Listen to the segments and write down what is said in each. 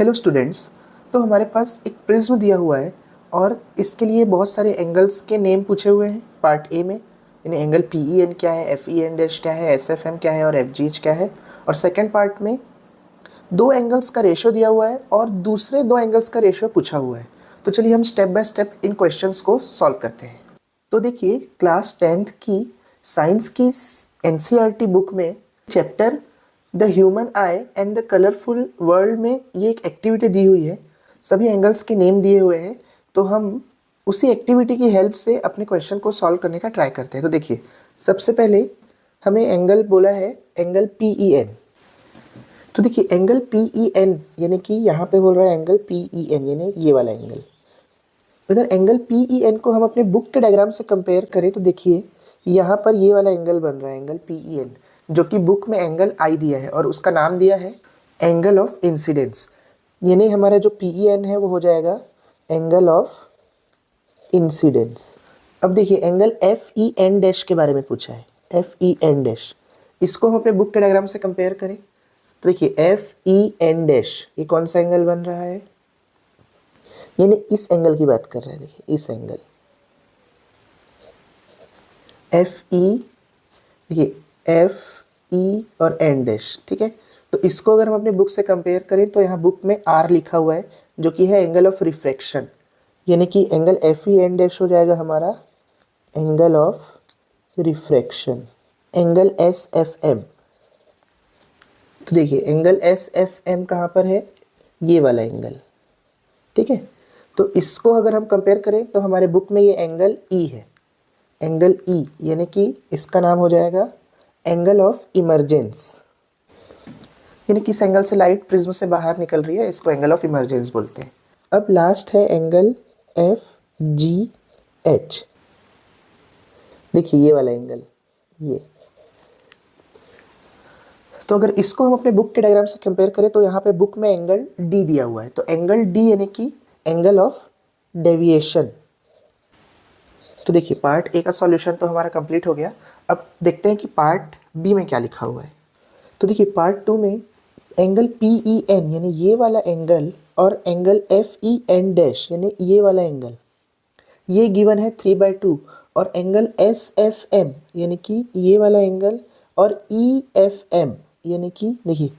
Hello students, तो हमारे पास एक प्रिज्म दिया हुआ है और इसके लिए बहुत सारे एंगल्स के नेम पूछे हुए हैं पार्ट ए में। यानी एंगल पी ई एन क्या है, एफ ई एन डैश क्या है, एस एफ एम क्या है और एफ जी एच क्या है। और सेकंड पार्ट में दो एंगल्स का रेशियो दिया हुआ है और दूसरे दो एंगल्स का रेशियो पूछा हुआ है। तो चलिए हम step by step in questions को सॉल्व करते हैं। तो देखिए, क्लास 10th की साइंस की एनसीईआरटी बुक में chapter the human I and the colourful world में ये एक एक्टिविटी दी हुई है। सभी एंगल्स के नेम दिए हुए हैं, तो हम उसी एक्टिविटी की हेल्प से अपने क्वेश्चन को सॉल्व करने का ट्राई करते हैं। तो देखिए, सबसे पहले हमें एंगल बोला है एंगल पी ई एन। तो देखिए, एंगल पी ई एन यानी कि यहाँ पे बोल रहा है एंगल पी ई एन यानी ये वाला एंगल। अगर एंगल पी ई एन को हम अपने बुक के डायग्राम से कंपेयर करें तो देखिए, यहाँ पर ये वाला एंगल बन रहा है एंगल पी ई एन, जो कि बुक में एंगल आई दिया है और उसका नाम दिया है एंगल ऑफ इंसिडेंस। यानी हमारा जो पी ई एन है वो हो जाएगा एंगल ऑफ इंसिडेंस। अब देखिए, angle F E N dash के बारे में पूछा है, एफ ई एन डैश। इसको हम अपने बुक के डायग्राम से कंपेयर करें तो देखिए, एफ ई एन डैश ये कौन सा एंगल बन रहा है, यानी इस एंगल की बात कर रहे हैं। देखिए, इस एंगल एफ ई, देखिए एफ ई और एन डैश, ठीक है। तो इसको अगर हम अपने बुक से कंपेयर करें तो यहाँ बुक में आर लिखा हुआ है, जो कि है एंगल ऑफ रिफ्रैक्शन। यानी कि angle F E N dash हो जाएगा हमारा angle of refraction. Angle S F M, तो देखिए एंगल एस एफ एम कहाँ पर है, ये वाला एंगल, ठीक है। तो इसको अगर हम कंपेयर करें तो हमारे बुक में ये एंगल ई है, एंगल ई, यानी कि इसका नाम हो जाएगा एंगल ऑफ इमरजेंस। यानी किस एंगल से लाइट प्रिज्म से बाहर निकल रही है, इसको एंगल ऑफ इमरजेंस बोलते हैं। अब लास्ट है एंगल एफ जी एच। देखिए ये वाला एंगल, ये। तो अगर इसको हम अपने बुक के डायग्राम से कंपेयर करें तो यहाँ पे बुक में एंगल डी दिया हुआ है। तो एंगल डी यानी कि एंगल ऑफ डेविएशन। तो देखिए, पार्ट ए का सॉल्यूशन तो हमारा कंप्लीट हो गया। अब देखते हैं कि पार्ट बी में क्या लिखा हुआ है। तो देखिए, पार्ट 2 में एंगल पी ई एन यानी ये वाला एंगल और angle F E N dash यानी ये वाला एंगल, ये गिवन है 3/2। और एंगल एस एफ एम यानी कि ये वाला एंगल और ई एफ एम यानी कि देखिए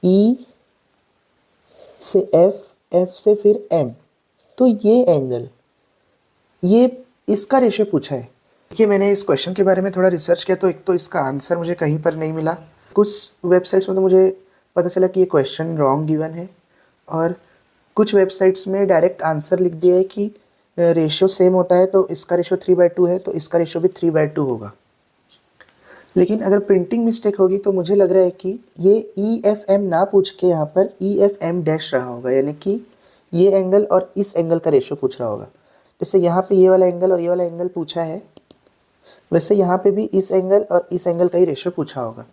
ई से एफ, एफ से फिर एम, तो ये एंगल, ये इसका रेशियो पूछा है। देखिए, मैंने इस क्वेश्चन के बारे में थोड़ा रिसर्च किया तो एक तो इसका आंसर मुझे कहीं पर नहीं मिला। कुछ वेबसाइट्स में तो मुझे पता चला कि ये क्वेश्चन रॉन्ग गिवन है, और कुछ वेबसाइट्स में डायरेक्ट आंसर लिख दिया है कि रेशियो सेम होता है, तो इसका रेशियो 3/2 है तो इसका रेशियो भी 3/2 होगा। लेकिन अगर प्रिंटिंग मिस्टेक होगी तो मुझे लग रहा है कि ये ई एफ एम ना पूछ के यहाँ पर ई एफ एम डैश रहा होगा, यानी कि ये एंगल और इस एंगल का रेशियो पूछ रहा होगा। जैसे यहाँ पे ये वाला एंगल और ये वाला एंगल पूछा है, वैसे यहाँ पे भी इस एंगल और इस एंगल का ही रेशियो पूछा होगा।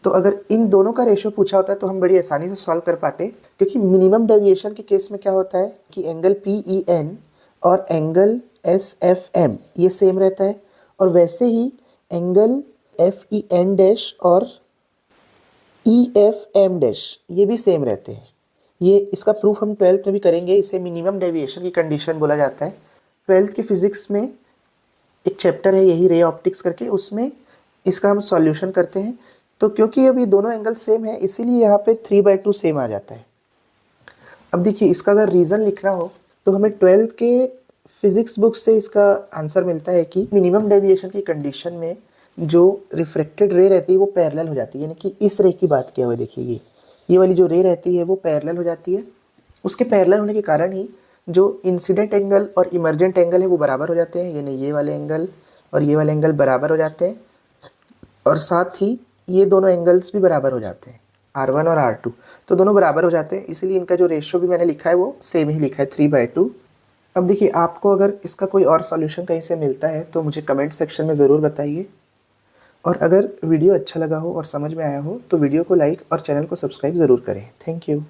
तो अगर इन दोनों का रेशियो पूछा होता है तो हम बड़ी आसानी से सॉल्व कर पाते, क्योंकि मिनिमम डेविएशन के केस में क्या होता है कि एंगल पी ई एन और एंगल एस एफ एम ये सेम रहता है, और वैसे ही angle F E N dash और ई एफ एम डैश ये भी सेम रहते हैं। ये इसका प्रूफ हम 12th में भी करेंगे। इसे मिनिमम डेविएशन की कंडीशन बोला जाता है। 12th की फिजिक्स में एक चैप्टर है यही रे ऑप्टिक्स करके, उसमें इसका हम सॉल्यूशन करते हैं। तो क्योंकि अब ये दोनों एंगल सेम है, इसीलिए यहाँ पे 3/2 सेम आ जाता है। अब देखिए, इसका अगर रीज़न लिखना हो तो हमें 12th के फिजिक्स बुक से इसका आंसर मिलता है कि मिनिमम डेविएशन की कंडीशन में जो रिफ्रेक्टेड रे रहती है वो पैरेलल हो जाती है। यानी कि इस रे की बात किया हुआ है, देखिए ये वाली जो रे रहती है वो पैरेलल हो जाती है। उसके पैरेलल होने के कारण ही जो इंसिडेंट एंगल और इमर्जेंट एंगल है वो बराबर हो जाते हैं। यानी ये वाले एंगल और ये वाले एंगल बराबर हो जाते हैं, और साथ ही ये दोनों एंगल्स भी बराबर हो जाते हैं, R1 और R2, तो दोनों बराबर हो जाते हैं। इसीलिए इनका जो रेशियो भी मैंने लिखा है वो सेम ही लिखा है, 3/2। अब देखिए, आपको अगर इसका कोई और सॉल्यूशन कहीं से मिलता है तो मुझे कमेंट सेक्शन में ज़रूर बताइए। और अगर वीडियो अच्छा लगा हो और समझ में आया हो तो वीडियो को लाइक और चैनल को सब्सक्राइब ज़रूर करें। Thank you.